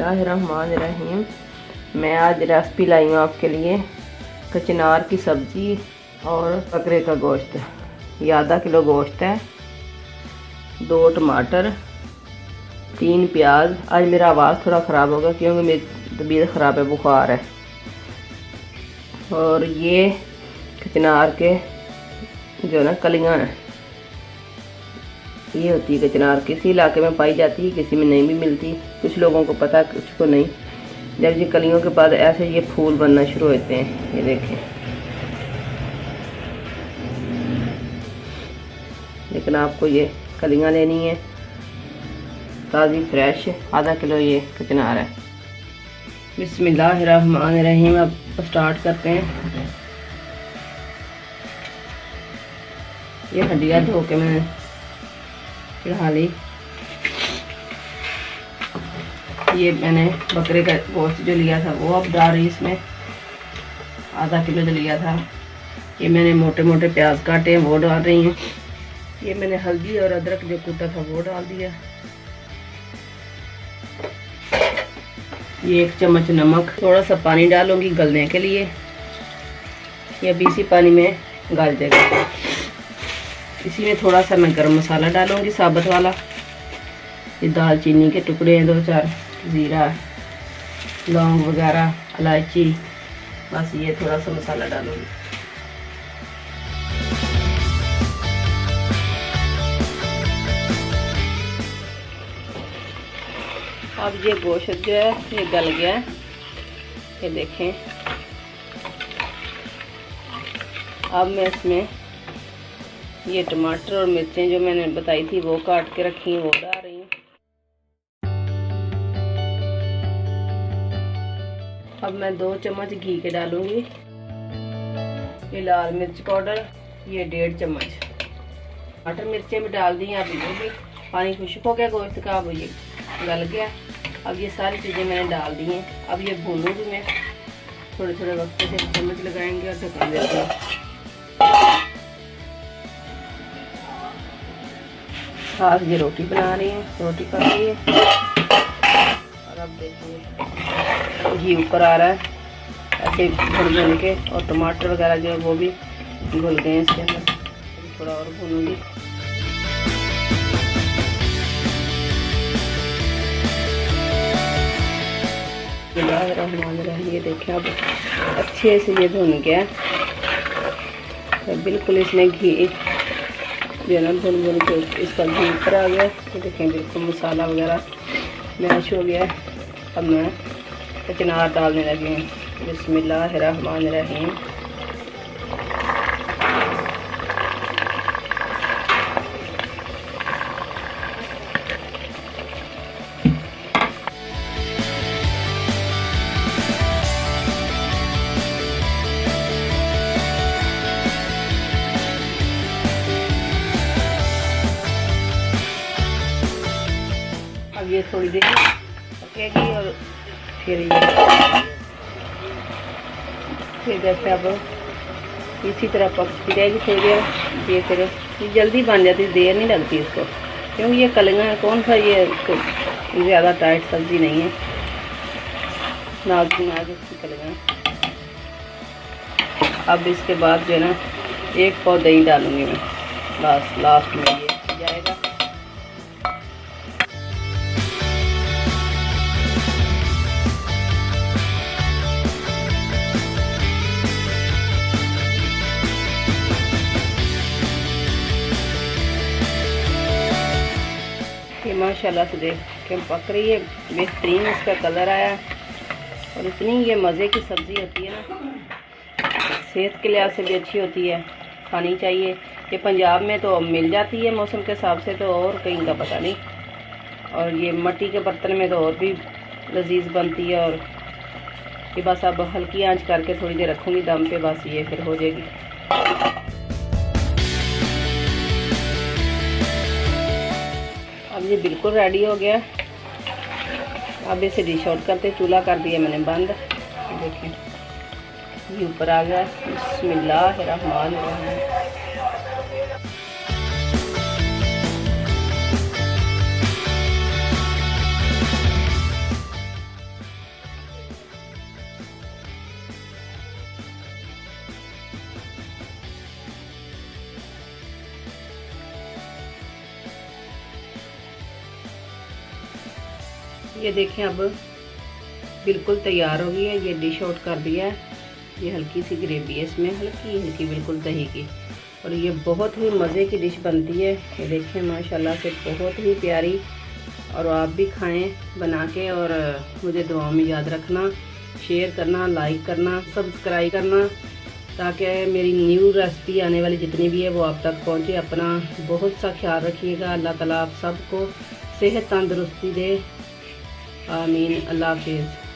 बिस्मिल्लाहिर्रहमानिर्रहीम। मैं आज रेसिपी लाई हूँ आपके लिए कचनार की सब्ज़ी और बकरे का गोश्त। ये आधा किलो गोश्त है, 2 टमाटर, 3 प्याज। आज मेरा आवाज़ थोड़ा ख़राब होगा क्योंकि मेरी तबीयत ख़राब है, बुखार है। और ये कचनार के जो ना कलियाँ हैं, ये होती है कचनार। किसी इलाके में पाई जाती है, किसी में नहीं भी मिलती। कुछ लोगों को पता है, कुछ को नहीं। जब ये कलियों के बाद ऐसे ये फूल बनना शुरू होते हैं, ये देखें। लेकिन आपको ये कलियां लेनी है ताज़ी फ्रेश। आधा किलो ये कचनार है। बिस्मिल्लाहिर्रहमानिर्रहीम। अब स्टार्ट करते हैं। ये हड्डियाँ धो के मैंने चढ़ा ली। ये मैंने बकरे का गोश्त जो लिया था वो अब डाल रही इसमें। आधा किलो जो लिया था। ये मैंने मोटे मोटे प्याज काटे हैं, वो डाल रही हूँ। ये मैंने हल्दी और अदरक जो कूटा था वो डाल दिया। ये 1 चम्मच नमक। थोड़ा सा पानी डालूंगी गलने के लिए। ये अभी इसी पानी में गल जाएगा। इसी में थोड़ा सा मैं गरम मसाला डालूंगी, साबुत वाला। ये दालचीनी के टुकड़े हैं 2-4, ज़ीरा, लौंग वगैरह, इलायची। बस ये थोड़ा सा मसाला डालूंगी। अब ये गोश्त जो है ये गल गया है, ये देखें। अब मैं इसमें ये टमाटर और मिर्चें जो मैंने बताई थी वो काट के रखी हैं वो डाल रही हूँ। अब मैं 2 चम्मच घी के डालूंगी। ये लाल मिर्च पाउडर, ये 1.5 चम्मच। टमाटर मिर्चें भी डाल दी हैं। अब ये भी पानी खुश्क हो गया गोश्त का, अब ये गल गया। अब ये सारी चीज़ें मैंने डाल दी हैं। अब ये भूनूंगी मैं थोड़े थोड़े वक्त से। चम्मच लगाएंगे और ढक्कन देते हैं। आज ये रोटी बना रही हूँ, रोटी पक रही है। और अब देखिए घी ऊपर आ रहा है ऐसे भुन के। और टमाटर वगैरह जो है वो भी घुल गए हैं इसके अंदर। थोड़ा और भूनूंगी। ये देखें अब अच्छे से ये भुन गया। तो बिल्कुल इसमें घी जो है ना भुन के इसका घी ऊपर आ गया। ये देखें बिल्कुल मसाला वगैरह मैश हो गया। अब मैं कचनार डालने लगी हूँ। बिस्मिल्लाहिर्रहमानिर्रहीम। अब ये थोड़ी देर पकेगी और फिर जैसे अब इसी तरह पकती रहेगी थोड़ी देर। ये फिर ये जल्दी बन जाती, देर नहीं लगती इसको, क्योंकि ये कलियाँ कौन सा ये ज़्यादा टाइट सब्ज़ी नहीं है, नाजुक नाजुक सी कलियाँ। अब इसके बाद जो है ना 1 पाव दही डालूँगी मैं। बस लास्ट में ये जाएगा। ये माशाल्लाह से देख के पक रही है, बेहतरीन इसका कलर आया। और इतनी ये मज़े की सब्ज़ी होती है ना, सेहत के लिहाज से भी अच्छी होती है, खानी चाहिए। ये पंजाब में तो मिल जाती है मौसम के हिसाब से, तो और कहीं का पता नहीं। और ये मिट्टी के बर्तन में तो और भी लजीज बनती है। और ये बस अब हल्की आंच करके थोड़ी देर रखूँगी दम पे, बस ये फिर हो जाएगी। अब ये बिल्कुल रेडी हो गया। अब इसे डिश आउट करते। चूल्हा कर दिया मैंने बंद। देखें ये ऊपर आ गया। बिस्मिल्लाहिर्रहमानिर्रहीम। ये देखें अब बिल्कुल तैयार हो गई है। ये डिश आउट कर दिया है। ये हल्की सी ग्रेवी है इसमें, हल्की हल्की बिल्कुल दही की, और ये बहुत ही मज़े की डिश बनती है। ये देखें माशाल्लाह से बहुत ही प्यारी। और आप भी खाएं बना के, और मुझे दुआओं में याद रखना, शेयर करना, लाइक करना, सब्सक्राइब करना, ताकि मेरी न्यू रेसिपी आने वाली जितनी भी है वो आप तक पहुंचे। अपना बहुत सा ख्याल रखिएगा। अल्लाह ताला आप सबको सेहत तंदुरुस्ती दे। आमीन। अल्लाह हाफिज़।